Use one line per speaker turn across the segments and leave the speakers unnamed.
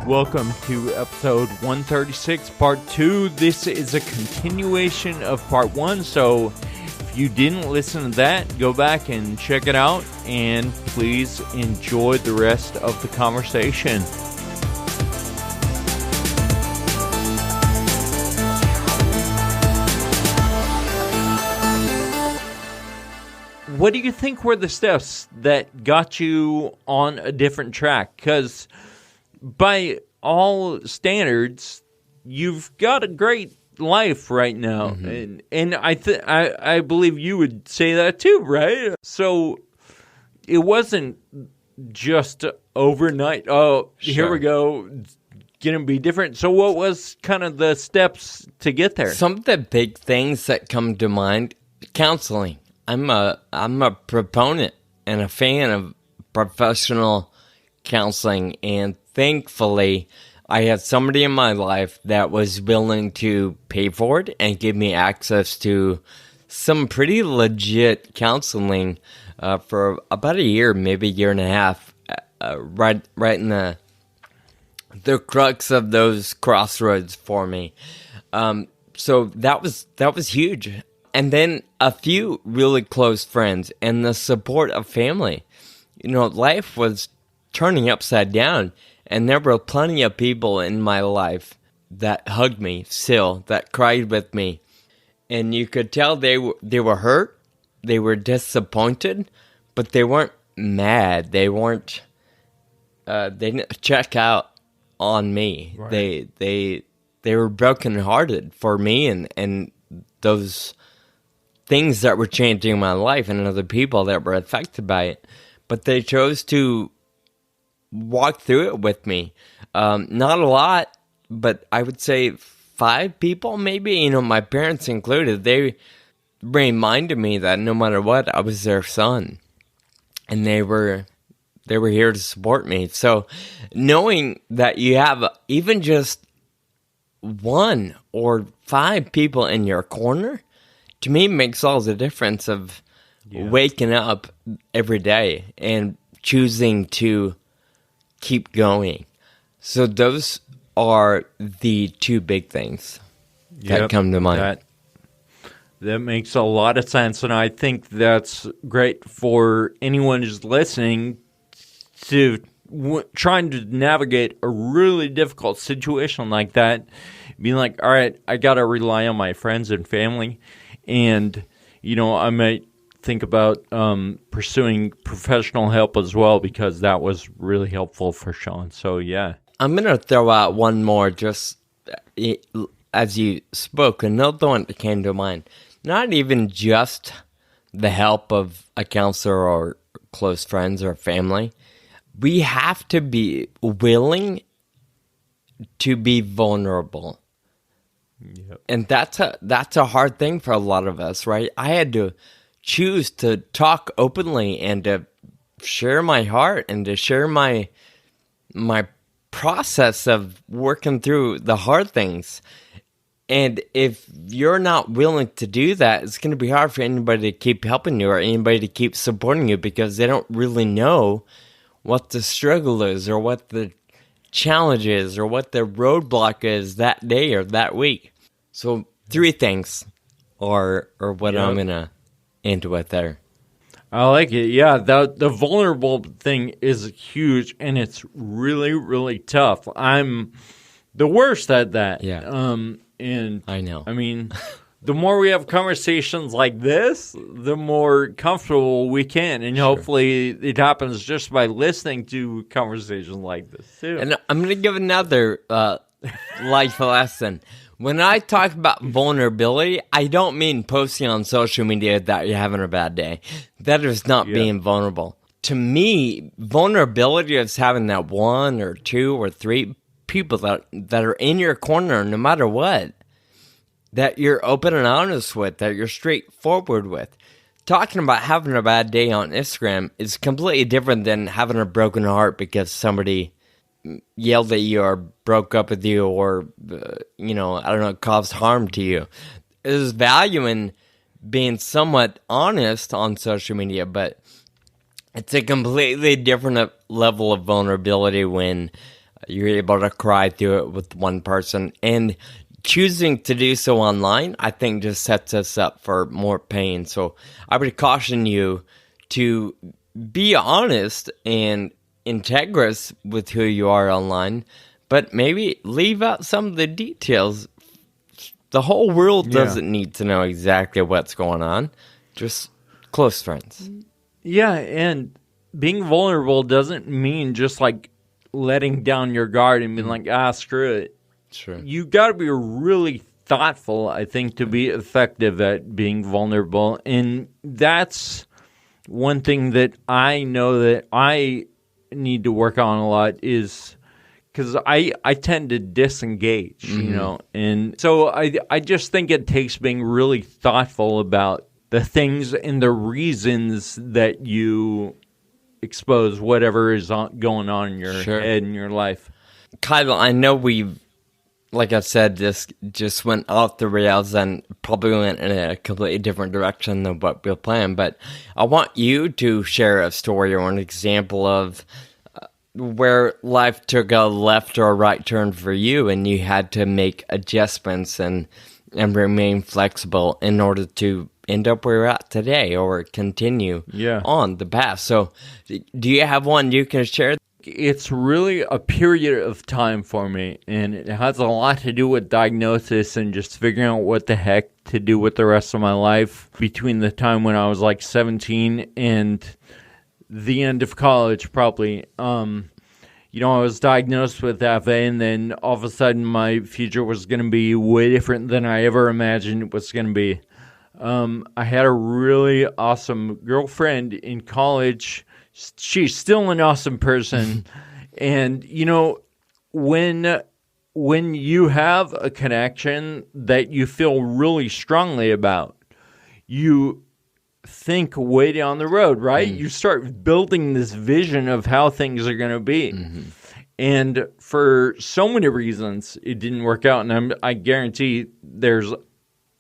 Welcome to episode 136, part 2. This is a continuation of part 1, so if you didn't listen to that, go back and check it out, and please enjoy the rest of the conversation. What do you think were the steps that got you on a different track? Because by all standards, you've got a great life right now, and I believe you would say that too, right? So it wasn't just overnight. Oh,
Sure.
Here we go, gonna be different. So what was kind of the steps to get there?
Some of the big things that come to mind: counseling. I'm a proponent and a fan of professional counseling, and thankfully, I had somebody in my life that was willing to pay for it and give me access to some pretty legit counseling for about a year, maybe a year and a half, right in the crux of those crossroads for me. So that was huge. And then a few really close friends and the support of family. You know, life was turning upside down, and there were plenty of people in my life that hugged me still, that cried with me. And you could tell they were hurt, they were disappointed, but they weren't mad. They weren't, they didn't check out on me. Right. They were brokenhearted for me and those things that were changing my life and other people that were affected by it. But they chose to walk through it with me. Not a lot, but I would say 5 people maybe, you know, my parents included. They reminded me that no matter what, I was their son. And they were here to support me. So knowing that you have even just 1 or 5 people in your corner, to me, makes all the difference of waking up every day and choosing to keep going. So those are the 2 big things that come to mind.
That makes a lot of sense, and I think that's great for anyone who's listening to trying to navigate a really difficult situation like that. Being like, all right, I got to rely on my friends and family. And, you know, I might think about pursuing professional help as well, because that was really helpful for Sean. So, yeah.
I'm going to throw out one more just as you spoke, another one that came to mind. Not even just the help of a counselor or close friends or family. We have to be willing to be vulnerable. Yep. And that's a hard thing for a lot of us, right? I had to choose to talk openly and to share my heart and to share my process of working through the hard things. And if you're not willing to do that, it's going to be hard for anybody to keep helping you or anybody to keep supporting you, because they don't really know what the struggle is or what the challenge is or what the roadblock is that day or that week. So 3 things or what I'm going to end with there.
I like it. Yeah, the vulnerable thing is huge, and it's really, really tough. I'm the worst at that.
Yeah.
And
I know.
I mean, the more we have conversations like this, the more comfortable we can. And hopefully it happens just by listening to conversations like this, too.
And I'm going to give another life lesson. When I talk about vulnerability, I don't mean posting on social media that you're having a bad day. That is not being vulnerable. To me, vulnerability is having that 1 or 2 or 3 people that are in your corner no matter what, that you're open and honest with, that you're straightforward with. Talking about having a bad day on Instagram is completely different than having a broken heart because somebody yelled at you or broke up with you or, caused harm to you. There's value in being somewhat honest on social media, but it's a completely different level of vulnerability when You're able to cry through it with one person. And choosing to do so online, I think just sets us up for more pain. So I would caution you to be honest and integrous with who you are online, but maybe leave out some of the details. The whole world doesn't need to know exactly what's going on. Just close friends.
Yeah, and being vulnerable doesn't mean just like letting down your guard and being like, screw it.
Sure.
You got to be really thoughtful, I think, to be effective at being vulnerable. And that's one thing that I know that I need to work on a lot is because I tend to disengage, you know. And so I just think it takes being really thoughtful about the things and the reasons that you expose whatever is going on in your head and your life.
Kyle, I know we've, like I said, this just went off the rails and probably went in a completely different direction than what we planned, but I want you to share a story or an example of where life took a left or a right turn for you and you had to make adjustments and remain flexible in order to end up where you're at today or continue on the path. So do you have one you can share?
It's really a period of time for me, and it has a lot to do with diagnosis and just figuring out what the heck to do with the rest of my life between the time when I was like 17 and the end of college, probably. You know, I was diagnosed with FA, and then all of a sudden my future was going to be way different than I ever imagined it was going to be. I had a really awesome girlfriend in college. She's still an awesome person. And, you know, when you have a connection that you feel really strongly about, you think way down the road, right? You start building this vision of how things are going to be. And for so many reasons, it didn't work out. And I guarantee there's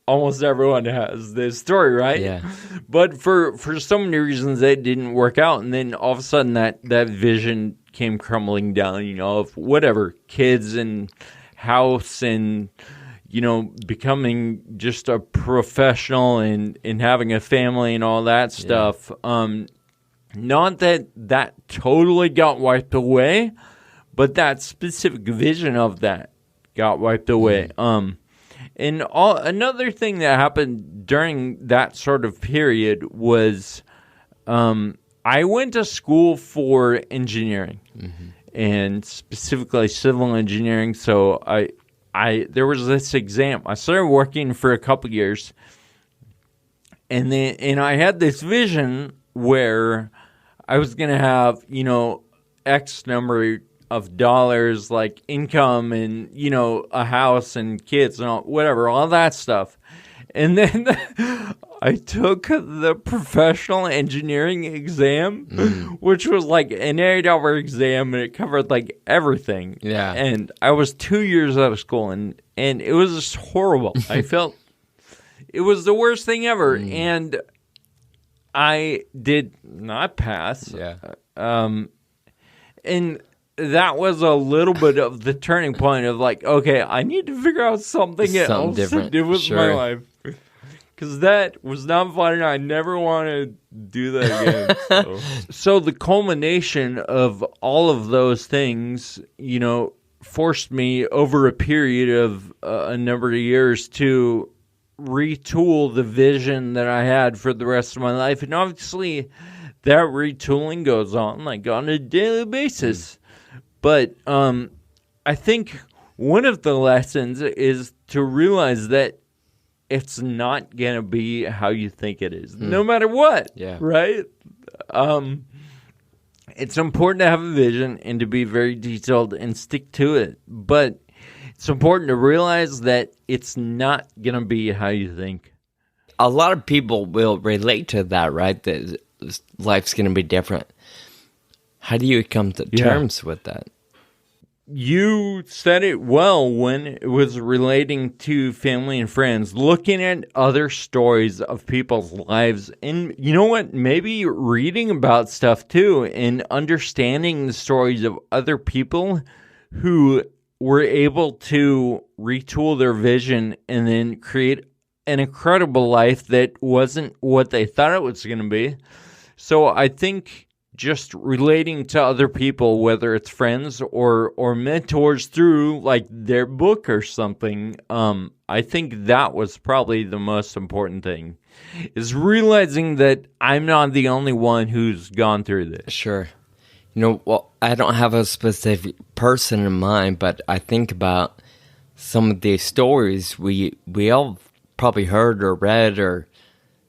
almost everyone has this story, right?
Yeah.
But for so many reasons, it didn't work out. And then all of a sudden, that vision came crumbling down, you know, of whatever, kids and house and, you know, becoming just a professional and having a family and all that stuff. Not that totally got wiped away, but that specific vision of that got wiped away. And another thing that happened during that sort of period was I went to school for engineering and specifically civil engineering. So there was this exam. I started working for a couple years, and I had this vision where I was going to have, you know, X number of dollars, like income and, you know, a house and kids and all that stuff. And then I took the professional engineering exam, which was like an 8-hour exam, and it covered like everything.
Yeah.
And I was 2 years out of school, and it was just horrible. I felt it was the worst thing ever. And I did not pass.
Yeah.
And that was a little bit of the turning point of like, okay, I need to figure out something else
different.
to do with my life. Because that was not fun, and I never want to do that again. So the culmination of all of those things, you know, forced me over a period of a number of years to retool the vision that I had for the rest of my life. And obviously, that retooling goes on like on a daily basis. But I think one of the lessons is to realize that it's not going to be how you think it is, no matter what, right? It's important to have a vision and to be very detailed and stick to it. But it's important to realize that it's not going to be how you think.
A lot of people will relate to that, right? That life's going to be different. How do you come to terms with that?
You said it well when it was relating to family and friends, looking at other stories of people's lives. And you know what? Maybe reading about stuff too and understanding the stories of other people who were able to retool their vision and then create an incredible life that wasn't what they thought it was going to be. So I think just relating to other people, whether it's friends or mentors through like their book or something, I think that was probably the most important thing, is realizing that I'm not the only one who's gone through this.
Sure. Well, I don't have a specific person in mind, but I think about some of these stories we all probably heard or read or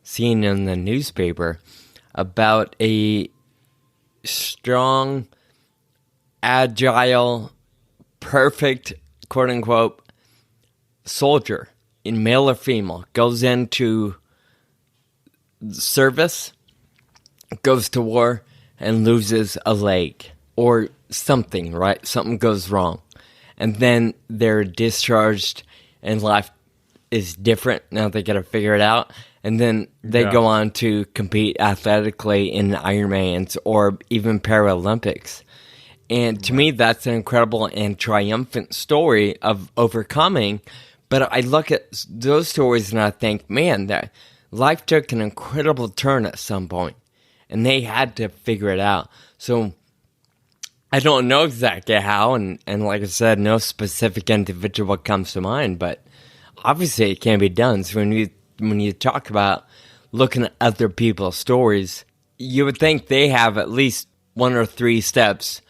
seen in the newspaper about a strong, agile, perfect, quote-unquote, soldier, in male or female, goes into service, goes to war, and loses a leg or something, right? Something goes wrong. And then they're discharged and life is different. Now they got to figure it out. And then they go on to compete athletically in Ironmans or even Paralympics. And to me, that's an incredible and triumphant story of overcoming. But I look at those stories and I think, man, that life took an incredible turn at some point. And they had to figure it out. So I don't know exactly how, and like I said, no specific individual comes to mind, but obviously it can be done. So when you talk about looking at other people's stories, you would think they have at least 1 or 3 steps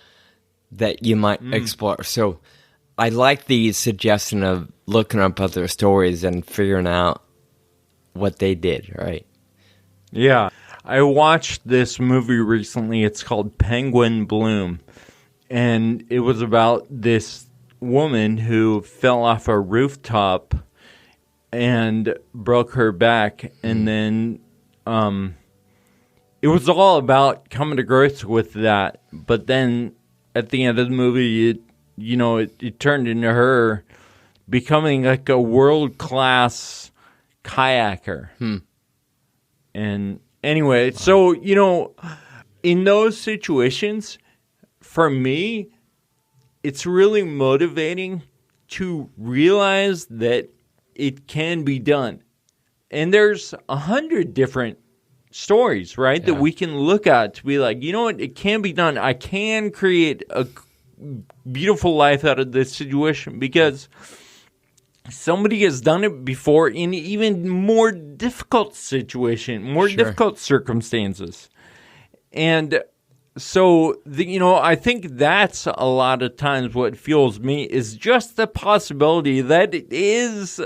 that you might explore. So I like the suggestion of looking up other stories and figuring out what they did, right?
Yeah. I watched this movie recently. It's called Penguin Bloom. And it was about this woman who fell off a rooftop and broke her back. And then it was all about coming to grips with that. But then at the end of the movie, it turned into her becoming like a world-class kayaker. And anyway, so, in those situations, for me, it's really motivating to realize that it can be done. And there's 100 different stories, right, that we can look at to be like, you know what, it can be done. I can create a beautiful life out of this situation because somebody has done it before in even more difficult situation, more difficult circumstances. And so, I think that's a lot of times what fuels me is just the possibility that it is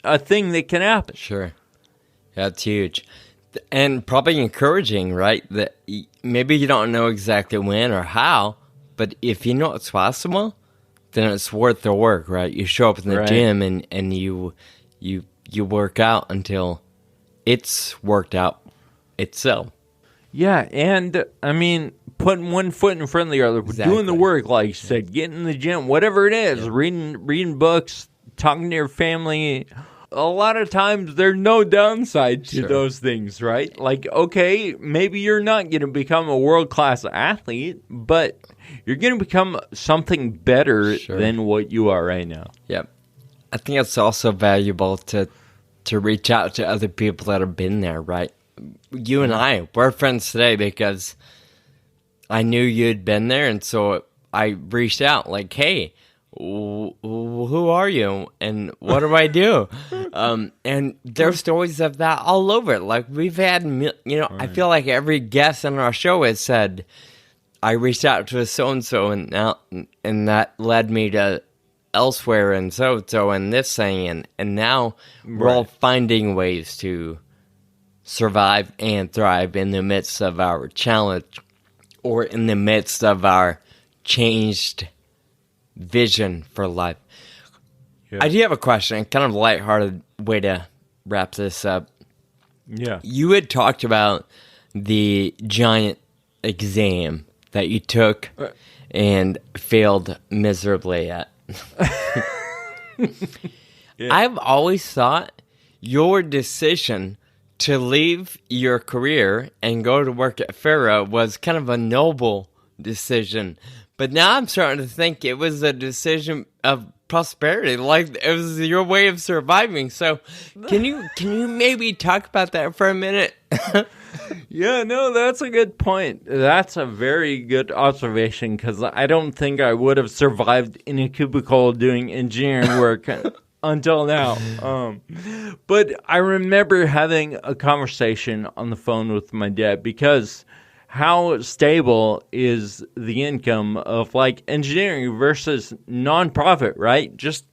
a thing that can happen.
Sure. That's huge. And probably encouraging, right? That maybe you don't know exactly when or how, but if you know it's possible, then it's worth the work, right? You show up in the gym and you work out until it's worked out itself.
Yeah, and I mean, putting one foot in front of the other, doing the work, like you said, getting in the gym, whatever it is, reading books, talking to your family. A lot of times there's no downside to those things, right? Like, okay, maybe you're not going to become a world-class athlete, but you're going to become something better than what you are right now.
Yep. I think it's also valuable to reach out to other people that have been there, right? You and I, we're friends today because I knew you'd been there, and so I reached out like, hey, who are you and what do I do? And there's stories of that all over. Like we've had, I feel like every guest on our show has said, I reached out to a so-and-so and that led me to elsewhere and so and this thing. And now we're all finding ways to survive and thrive in the midst of our challenge or in the midst of our changed vision for life. Yeah. I do have a question, kind of a lighthearted way to wrap this up.
Yeah.
You had talked about the giant exam that you took and failed miserably at. I've always thought your decision to leave your career and go to work at Faro was kind of a noble decision. But now I'm starting to think it was a decision of prosperity, like it was your way of surviving. So can you maybe talk about that for a minute?
Yeah, no, that's a good point. That's a very good observation, because I don't think I would have survived in a cubicle doing engineering work until now. But I remember having a conversation on the phone with my dad, because how stable is the income of like engineering versus nonprofit, right? Just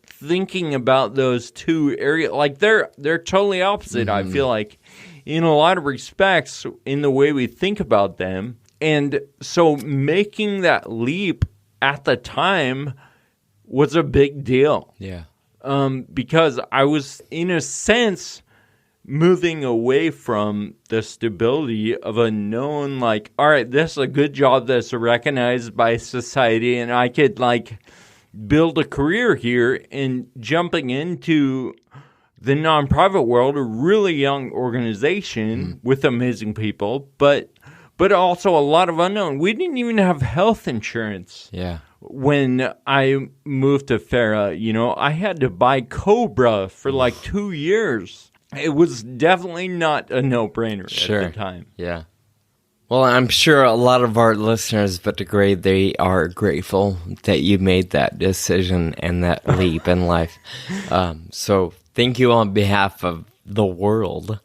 thinking about those two areas, like they're totally opposite. I feel like in a lot of respects in the way we think about them. And so making that leap at the time was a big deal.
Yeah.
Because I was, in a sense, moving away from the stability of a known, like, all right, this is a good job that's recognized by society, and I could, like, build a career here, and jumping into the nonprofit world, a really young organization with amazing people, but also a lot of unknown. We didn't even have health insurance.
Yeah.
When I moved to Farah, I had to buy Cobra for like 2 years. It was definitely not a no-brainer at the time.
Yeah. Well, I'm sure a lot of our listeners would agree they are grateful that you made that decision and that leap in life. So thank you on behalf of the world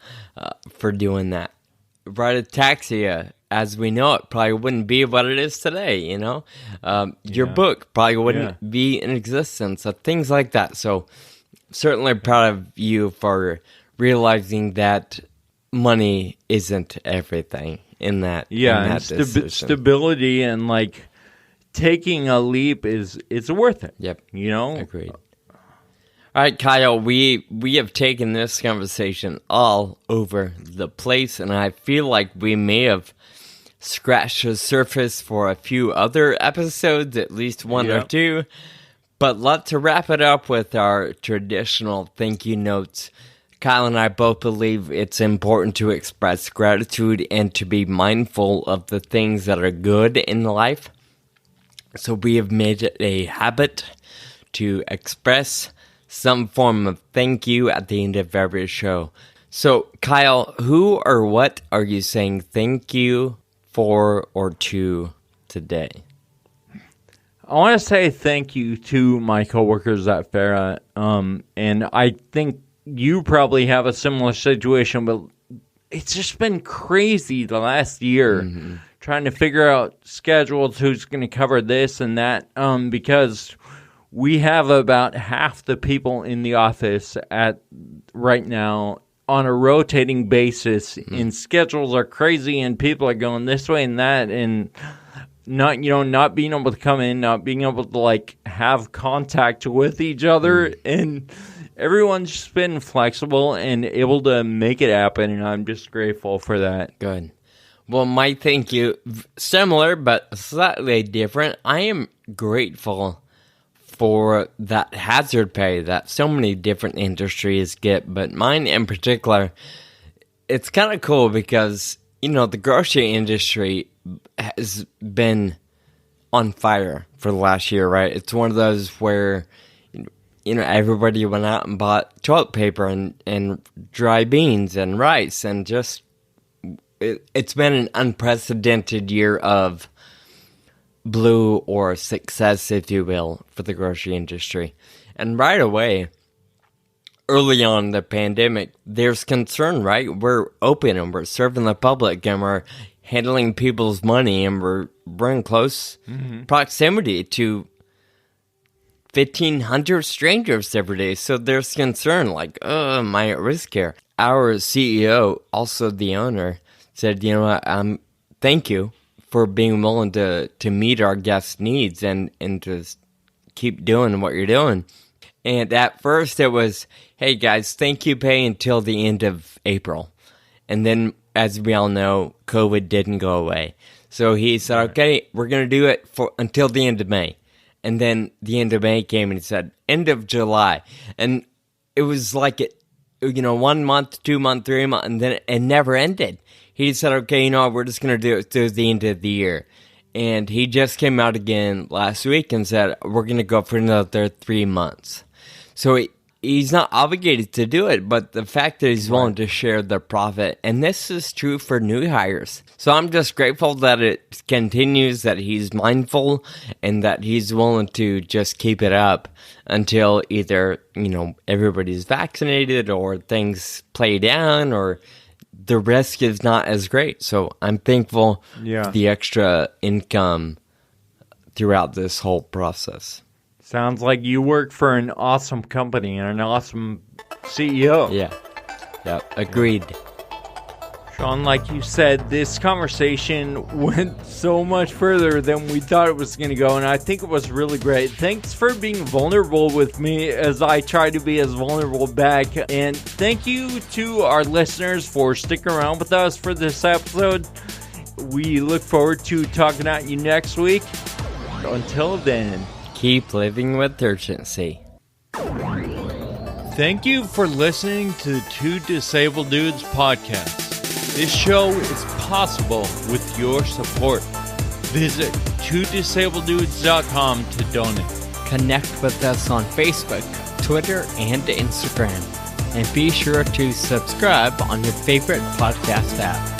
for doing that. Ride a taxi, as we know it, probably wouldn't be what it is today, Your book probably wouldn't be in existence, things like that. So certainly proud of you for realizing that money isn't everything in that decision.
Stability and like taking a leap it's worth it.
Yep. Agreed. All right, Kyle, we have taken this conversation all over the place, and I feel like we may have scratched the surface for a few other episodes, at least one or two. But let's wrap it up with our traditional thank you notes. Kyle and I both believe it's important to express gratitude and to be mindful of the things that are good in life. So we have made it a habit to express some form of thank you at the end of every show. So, Kyle, who or what are you saying thank you for or to today?
I want to say thank you to my coworkers at Farah, and I think you probably have a similar situation, but it's just been crazy the last year trying to figure out schedules, who's going to cover this and that, because we have about half the people in the office at right now on a rotating basis, and schedules are crazy, and people are going this way and that, and not being able to come in, not being able to like have contact with each other, and everyone's just been flexible and able to make it happen, and I'm just grateful for that.
Good. Well, my thank you, similar but slightly different. I am grateful for that hazard pay that so many different industries get, but mine in particular, it's kind of cool because, the grocery industry has been on fire for the last year, right? It's one of those where, everybody went out and bought toilet paper and dry beans and rice, and just, it's been an unprecedented year of blue or success, if you will, for the grocery industry. And right away, early on in the pandemic, there's concern, right? We're open and we're serving the public and we're handling people's money and we're in close proximity to 1,500 strangers every day. So there's concern, like, am I at risk here? Our CEO, also the owner, said, thank you for being willing to meet our guests' needs and to keep doing what you're doing. And at first it was, hey guys, thank you pay until the end of April. And then, as we all know, COVID didn't go away. So he said, okay, we're going to do it until the end of May. And then the end of May came and he said, end of July. And it was like, 1 month, 2 months, 3 months, and then it never ended. He said, okay, we're just going to do it through the end of the year. And he just came out again last week and said, we're going to go for another 3 months. So he's not obligated to do it, but the fact that he's willing to share the profit, and this is true for new hires. So I'm just grateful that it continues, that he's mindful, and that he's willing to just keep it up until either, everybody's vaccinated or things play down or the risk is not as great. So I'm thankful for the extra income throughout this whole process.
Sounds like you work for an awesome company and an awesome CEO.
Yeah, agreed.
Sean, like you said, this conversation went so much further than we thought it was going to go, and I think it was really great. Thanks for being vulnerable with me as I try to be as vulnerable back, and thank you to our listeners for sticking around with us for this episode. We look forward to talking at you next week. Until then,
keep living with urgency.
Thank you for listening to the Two Disabled Dudes podcast. This show is possible with your support. Visit twodisableddudes.com to donate.
Connect with us on Facebook, Twitter, and Instagram. And be sure to subscribe on your favorite podcast app.